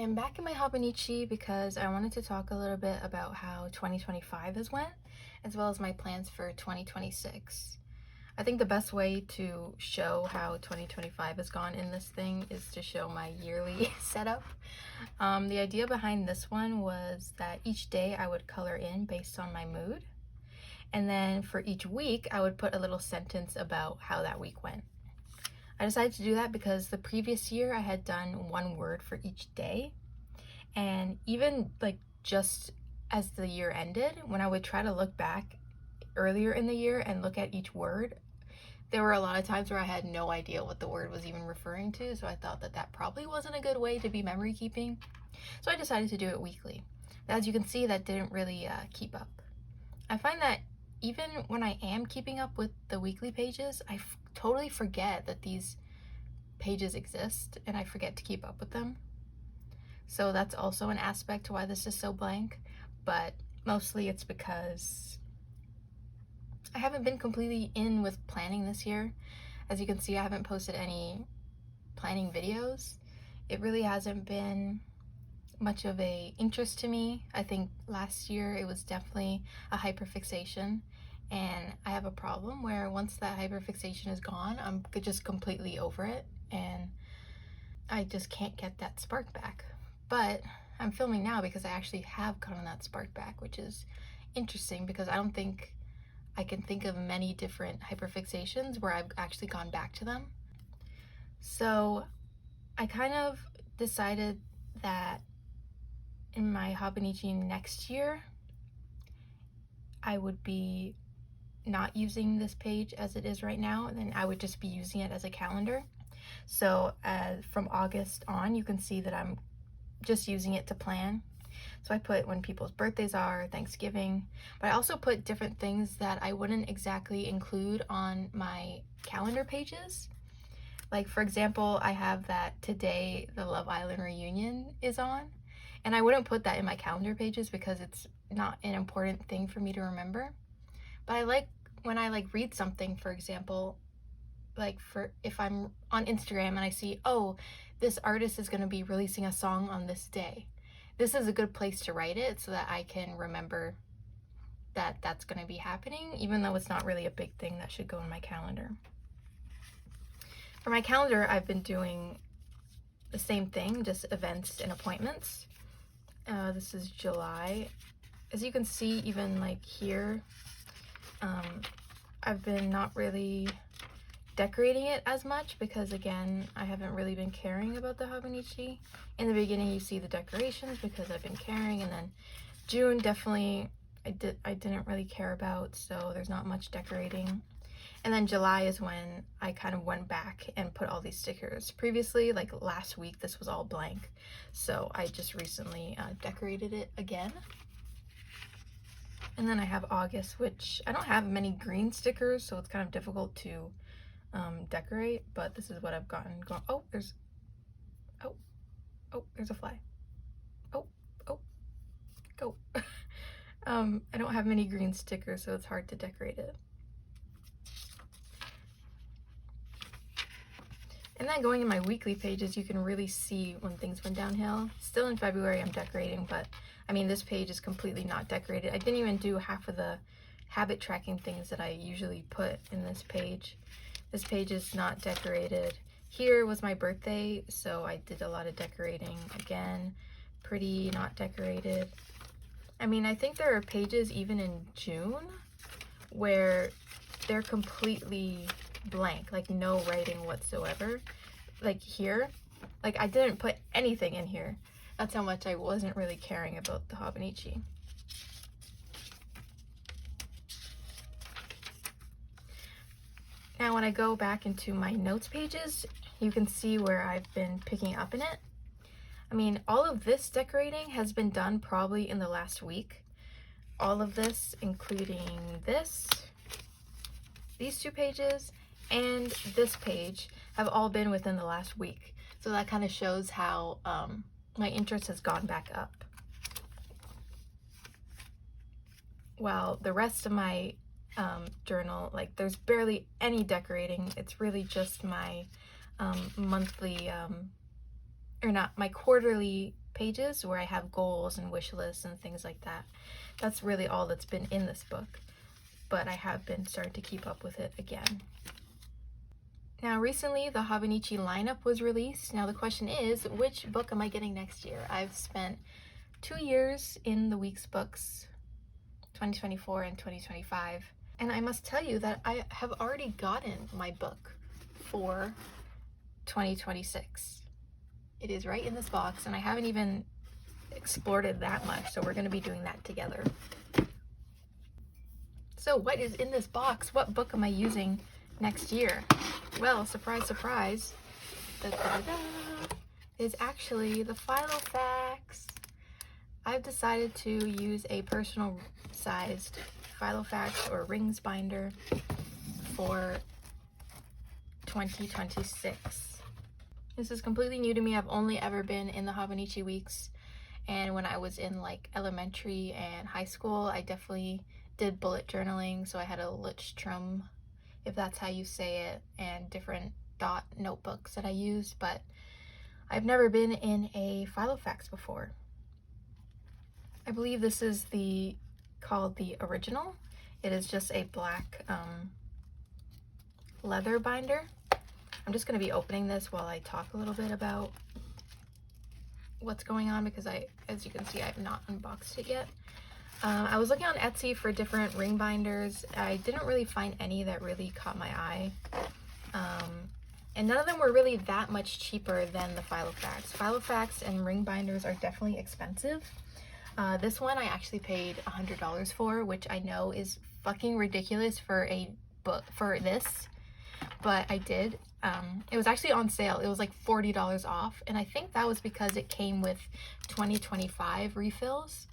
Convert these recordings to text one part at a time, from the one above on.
am back in my hobonichi because I wanted to talk a little bit about how 2025 has went, as well as my plans for 2026. I think the best way to show how 2025 has gone in this thing is to show my yearly setup. The idea behind this one was that each day I would color in based on my mood, and then for each week I would put a little sentence about how that week went. I decided to do that because the previous year I had done one word for each day, and even like just as the year ended, when I would try to look back earlier in the year and look at each word, there were a lot of times where I had no idea what the word was even referring to, so I thought that that probably wasn't a good way to be memory keeping. So I decided to do it weekly. As you can see, that didn't really keep up. I find that even when I am keeping up with the weekly pages, I totally forget that these pages exist, and I forget to keep up with them. So that's also an aspect to why this is so blank, but mostly it's because I haven't been completely in with planning this year. As you can see, I haven't posted any planning videos. It really hasn't been much of a interest to me. I think last year it was definitely a hyperfixation, and I have a problem where once that hyperfixation is gone, I'm just completely over it, and I just can't get that spark back. But I'm filming now because I actually have gotten that spark back, which is interesting because I don't think I can think of many different hyperfixations where I've actually gone back to them. So I kind of decided that in my hobonichi next year, I would be not using this page as it is right now, and then I would just be using it as a calendar. So from August on, you can see that I'm just using it to plan. So I put when people's birthdays are, Thanksgiving, but I also put different things that I wouldn't exactly include on my calendar pages. Like, for example, I have that today the Love Island reunion is on, and I wouldn't put that in my calendar pages because it's not an important thing for me to remember. But I like when I read something, for example, if I'm on Instagram and I see, oh, this artist is going to be releasing a song on this day. This is a good place to write it so that I can remember that that's going to be happening, even though it's not really a big thing that should go in my calendar. For my calendar, I've been doing the same thing, just events and appointments. This is July. As you can see, even here, I've been not really decorating it as much because, again, I haven't really been caring about the hobonichi. In the beginning, you see the decorations because I've been caring, and then June definitely I didn't really care about, so there's not much decorating. And then July is when I kind of went back and put all these stickers. Previously, like last week, this was all blank, so I just recently decorated it again. And then I have August, which I don't have many green stickers, so it's kind of difficult to decorate, but this is what I've gotten going. Oh, there's a fly. Oh, go. I don't have many green stickers, so it's hard to decorate it. And then going in my weekly pages, you can really see when things went downhill. Still in February, I'm decorating, but I mean, this page is completely not decorated. I didn't even do half of the habit tracking things that I usually put in this page. This page is not decorated. Here was my birthday, so I did a lot of decorating. Again, pretty not decorated. I mean, I think there are pages even in June where they're completely blank, like no writing whatsoever. Like here, like I didn't put anything in here. That's how much I wasn't really caring about the hobonichi. Now when I go back into my notes pages, you can see where I've been picking up in it. I mean, all of this decorating has been done probably in the last week. All of this, including this, these two pages, and this page have all been within the last week. So that kind of shows how my interest has gone back up. While the rest of my journal, there's barely any decorating. It's really just my monthly, or not, my quarterly pages where I have goals and wish lists and things like that. That's really all that's been in this book, but I have been starting to keep up with it again. Now recently the Hobonichi lineup was released. Now the question is, which book am I getting next year? I've spent 2 years in the week's books, 2024 and 2025, and I must tell you that I have already gotten my book for 2026. It is right in this box, and I haven't even explored it that much, so we're going to be doing that together. So what is in this box? What book am I using next year? Well, surprise, surprise, is actually the filofax. I've decided to use a personal sized filofax or rings binder for 2026. This is completely new to me. I've only ever been in the Hobonichi weeks, and when I was in like elementary and high school, I definitely did bullet journaling, so I had a Lichtrum, if that's how you say it, and different dot notebooks that I used, but I've never been in a filofax before. I believe this is called the original. It is just a black leather binder. I'm just going to be opening this while I talk a little bit about what's going on, because as you can see, I have not unboxed it yet. I was looking on Etsy for different ring binders. I didn't really find any that really caught my eye. And none of them were really that much cheaper than the filofax. Filofax and ring binders are definitely expensive. This one I actually paid $100 for, which I know is fucking ridiculous for a book for this, but I did. It was actually on sale. It was like $40 off, and I think that was because it came with 2025 refills.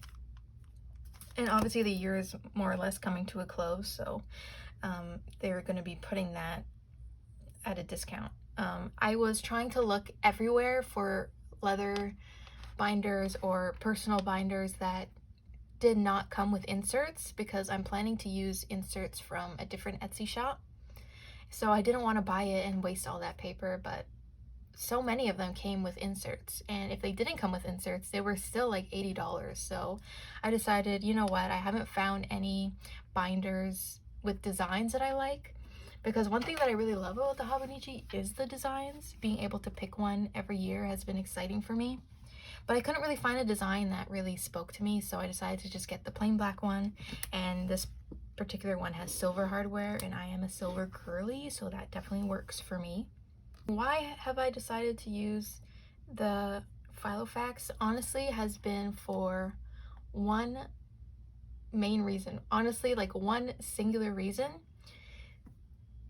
And obviously the year is more or less coming to a close, so they're going to be putting that at a discount. I was trying to look everywhere for leather binders or personal binders that did not come with inserts, because I'm planning to use inserts from a different Etsy shop. So I didn't want to buy it and waste all that paper, but so many of them came with inserts, and if they didn't come with inserts, they were still like $80. So I decided, you know what, I haven't found any binders with designs that I like, because one thing that I really love about the Hobonichi is the designs. Being able to pick one every year has been exciting for me, but I couldn't really find a design that really spoke to me, so I decided to just get the plain black one. And this particular one has silver hardware, and I am a silver girly, so that definitely works for me. Why have I decided to use the filofax? Honestly, has been for one main reason. Honestly, like one singular reason.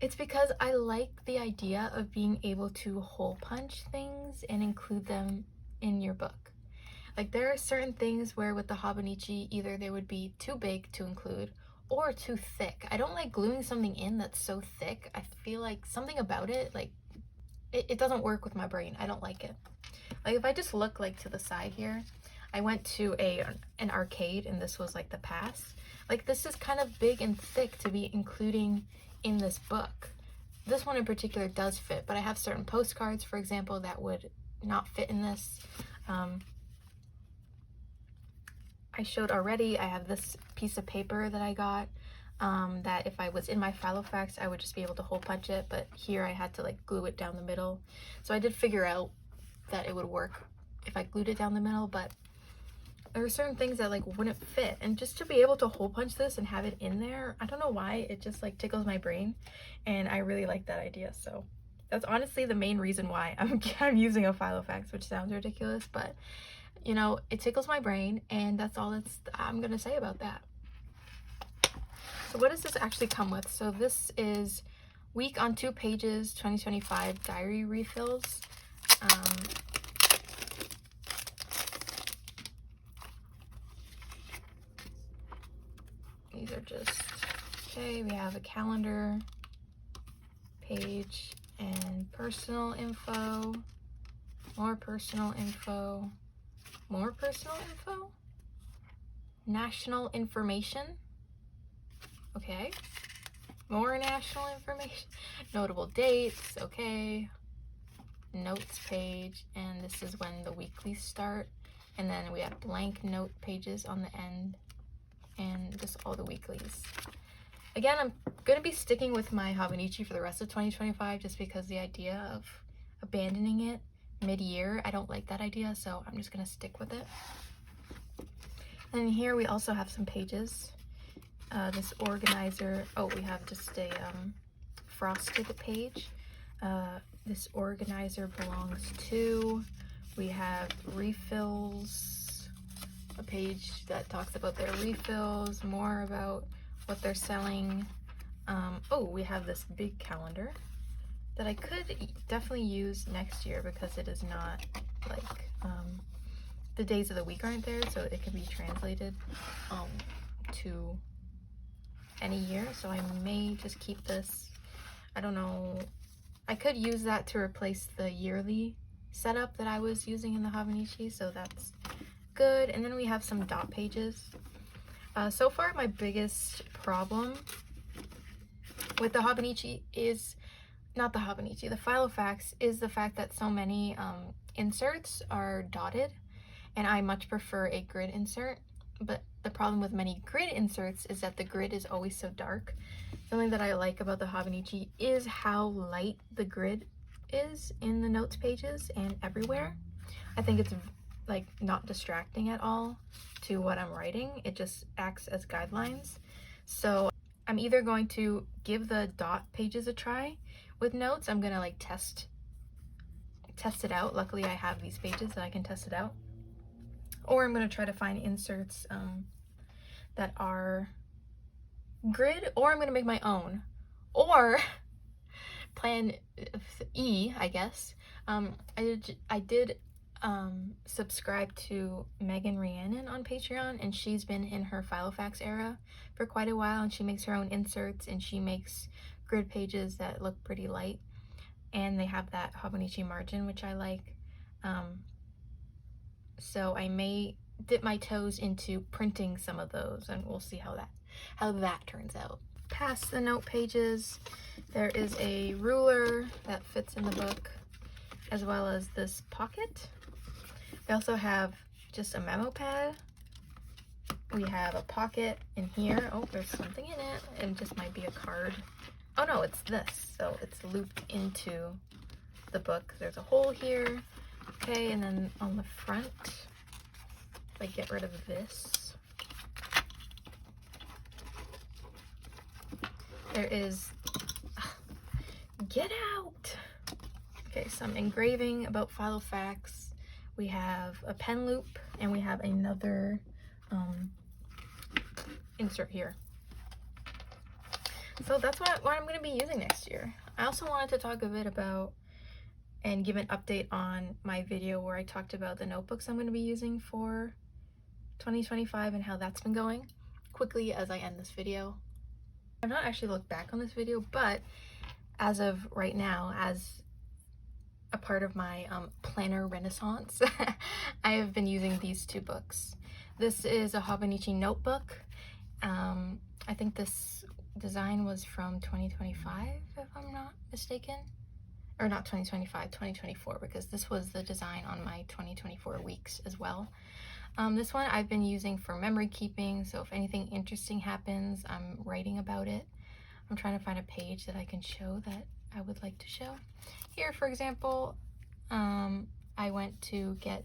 It's because I like the idea of being able to hole punch things and include them in your book. Like, there are certain things where with the Hobonichi, either they would be too big to include or too thick. I don't like gluing something in that's so thick. I feel like something about it, like, it doesn't work with my brain. I don't like it. Like, if I just look like to the side here, I went to an arcade, and this was like the pass. Like, this is kind of big and thick to be including in this book. This one in particular does fit, but I have certain postcards, for example, that would not fit in this. I showed already, I have this piece of paper that I got, that if I was in my filofax, I would just be able to hole punch it, but here I had to like glue it down the middle. So I did figure out that it would work if I glued it down the middle, but there are certain things that like wouldn't fit, and just to be able to hole punch this and have it in there, I don't know why, it just like tickles my brain, and I really like that idea. So that's honestly the main reason why I'm using a filofax, which sounds ridiculous, but you know, it tickles my brain, and that's all I'm gonna say about that. So what does this actually come with? So this is week on 2 pages 2025 diary refills. These are just, okay, we have a calendar page and personal info, more personal info, more personal info, national information, okay, more national information, notable dates, okay, notes page, and this is when the weeklies start. And then we have blank note pages on the end, and just all the weeklies. Again, I'm going to be sticking with my hobonichi for the rest of 2025 just because the idea of abandoning it mid-year, I don't like that idea, so I'm just going to stick with it. And here we also have some pages. This organizer, we have just a frosted page. This organizer belongs to, we have refills, a page that talks about their refills, more about what they're selling. We have this big calendar that I could definitely use next year because it is not like, the days of the week aren't there, so it can be translated to any year. So I may just keep this. I don't know. I could use that to replace the yearly setup that I was using in the hobonichi, so that's good. And then we have some dot pages. So far, my biggest problem with the hobonichi is not the hobonichi, the filofax, is the fact that so many inserts are dotted, and I much prefer a grid insert. But the problem with many grid inserts is that the grid is always so dark. Something that I like about the hobonichi is how light the grid is in the notes pages and everywhere. I think it's like not distracting at all to what I'm writing. It just acts as guidelines. So I'm either going to give the dot pages a try with notes. I'm gonna like test it out. Luckily I have these pages that I can test it out. Or I'm gonna try to find inserts that are grid, or I'm gonna make my own. Or plan E, I guess. I did subscribe to Megan Rhiannon on Patreon, and she's been in her filofax era for quite a while, and she makes her own inserts, and she makes grid pages that look pretty light, and they have that hobonichi margin, which I like. So I may dip my toes into printing some of those, and we'll see how that turns out. Past the note pages, there is a ruler that fits in the book, as well as this pocket. We also have just a memo pad. We have a pocket in here. Oh, there's something in it. It just might be a card. Oh no, it's this. So it's looped into the book. There's a hole here. Okay, and then on the front, if I get rid of this, there is, get out! Okay, some engraving about filofax. We have a pen loop, and we have another insert here. So that's what I'm going to be using next year. I also wanted to talk a bit about and give an update on my video where I talked about the notebooks I'm going to be using for 2025 and how that's been going, quickly as I end this video. I've not actually looked back on this video, but as of right now, as a part of my planner renaissance, I have been using these two books. This is a hobonichi notebook. I think this design was from 2025, if I'm not mistaken. Or not 2025, 2024, because this was the design on my 2024 weeks as well. This one I've been using for memory keeping, so if anything interesting happens, I'm writing about it. I'm trying to find a page that I can show that I would like to show. Here, for example, I went to get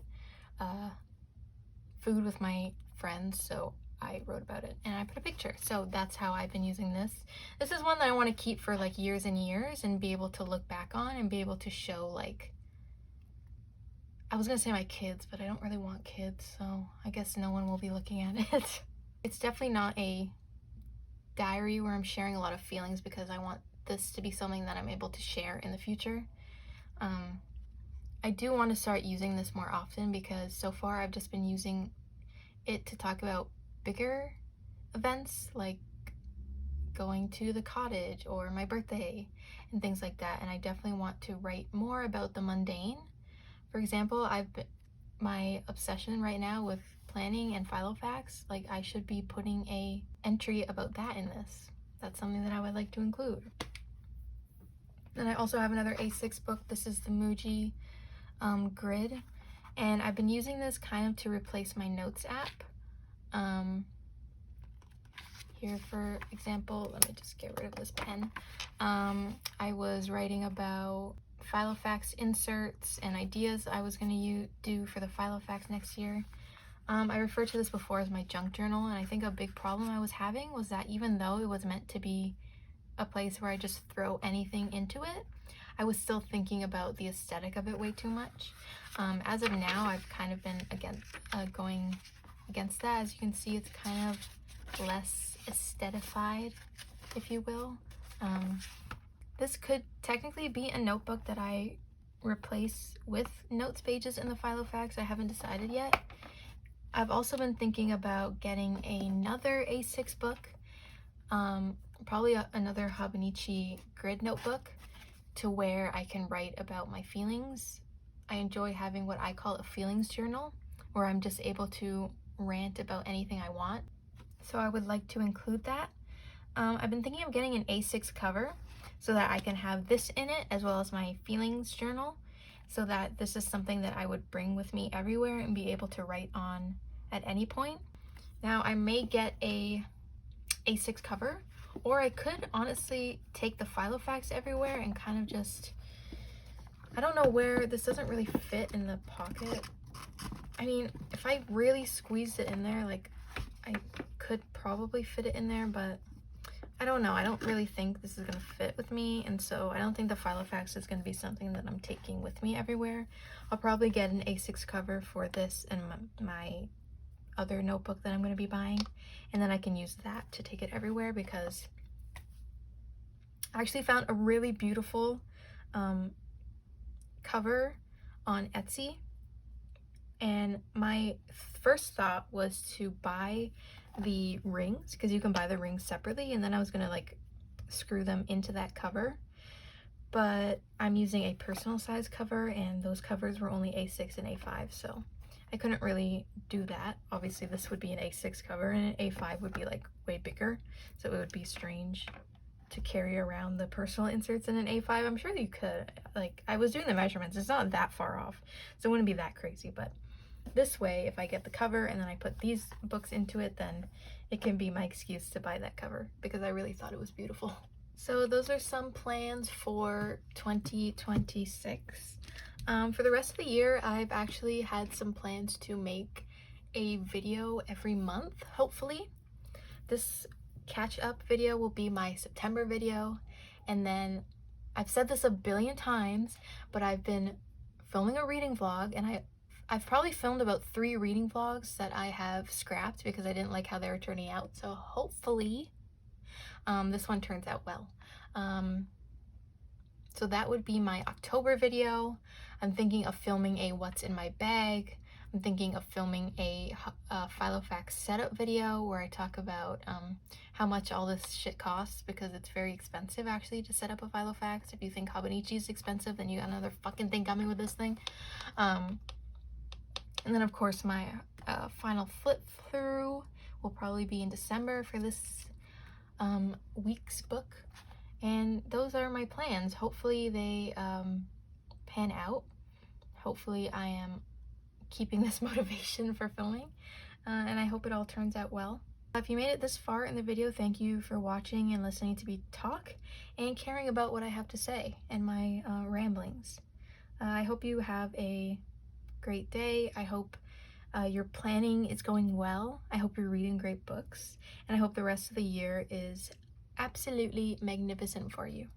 food with my friends, so I wrote about it and I put a picture. So that's how I've been using this. This is one that I want to keep for like years and years and be able to look back on and be able to show, like, I was gonna say my kids, but I don't really want kids, so I guess no one will be looking at it. It's definitely not a diary where I'm sharing a lot of feelings because I want this to be something that I'm able to share in the future. I do want to start using this more often because so far I've just been using it to talk about bigger events like going to the cottage or my birthday and things like that, and I definitely want to write more about the mundane. For example, my obsession right now with planning and filofax, like I should be putting a entry about that in this. That's something that I would like to include. Then I also have another A6 book. This is the Muji grid, And I've been using this kind of to replace my notes app. Here, for example, let me just get rid of this pen. I was writing about filofax inserts and ideas I was going to do for the filofax next year. I referred to this before as my junk journal, and I think a big problem I was having was that even though it was meant to be a place where I just throw anything into it, I was still thinking about the aesthetic of it way too much. As of now, I've kind of been going against that. As you can see, it's kind of less aesthetified, if you will. This could technically be a notebook that I replace with notes pages in the filofax. I haven't decided yet. I've also been thinking about getting another A6 book, probably another hobonichi grid notebook, to where I can write about my feelings. I enjoy having what I call a feelings journal, where I'm just able to rant about anything I want. So I would like to include that. I've been thinking of getting an A6 cover so that I can have this in it as well as my feelings journal, so that this is something that I would bring with me everywhere and be able to write on at any point. Now, I may get a A6 cover, or I could honestly take the filofax everywhere and kind of just, I don't know where, this doesn't really fit in the pocket. I mean, if I really squeezed it in there, like, I could probably fit it in there, but I don't know. I don't really think this is going to fit with me, and so I don't think the filofax is going to be something that I'm taking with me everywhere. I'll probably get an A6 cover for this and my other notebook that I'm going to be buying, and then I can use that to take it everywhere, because I actually found a really beautiful cover on Etsy, and my first thought was to buy the rings, because you can buy the rings separately, and then I was gonna like screw them into that cover, but I'm using a personal size cover, and those covers were only A6 and A5, so I couldn't really do that. Obviously this would be an A6 cover, and an A5 would be like way bigger, so it would be strange to carry around the personal inserts in an A5. I'm sure you could, like, I was doing the measurements, it's not that far off, so it wouldn't be that crazy, but this way, if I get the cover and then I put these books into it, then it can be my excuse to buy that cover, because I really thought it was beautiful. So those are some plans for 2026. For the rest of the year, I've actually had some plans to make a video every month, hopefully. This catch-up video will be my September video, and then I've said this a billion times, but I've been filming a reading vlog, and I've probably filmed about 3 reading vlogs that I have scrapped because I didn't like how they were turning out. So hopefully this one turns out well. So that would be my October video. I'm thinking of filming a what's in my bag. I'm thinking of filming a filofax setup video where I talk about how much all this shit costs, because it's very expensive actually to set up a filofax. If you think hobonichi is expensive, then you got another fucking thing coming with this thing. And then of course my final flip through will probably be in December for this week's book. And those are my plans. Hopefully they pan out. Hopefully I am keeping this motivation for filming, and I hope it all turns out well. If you made it this far in the video, thank you for watching and listening to me talk and caring about what I have to say and my ramblings. I hope you have a great day. I hope your planning is going well. I hope you're reading great books, and I hope the rest of the year is absolutely magnificent for you.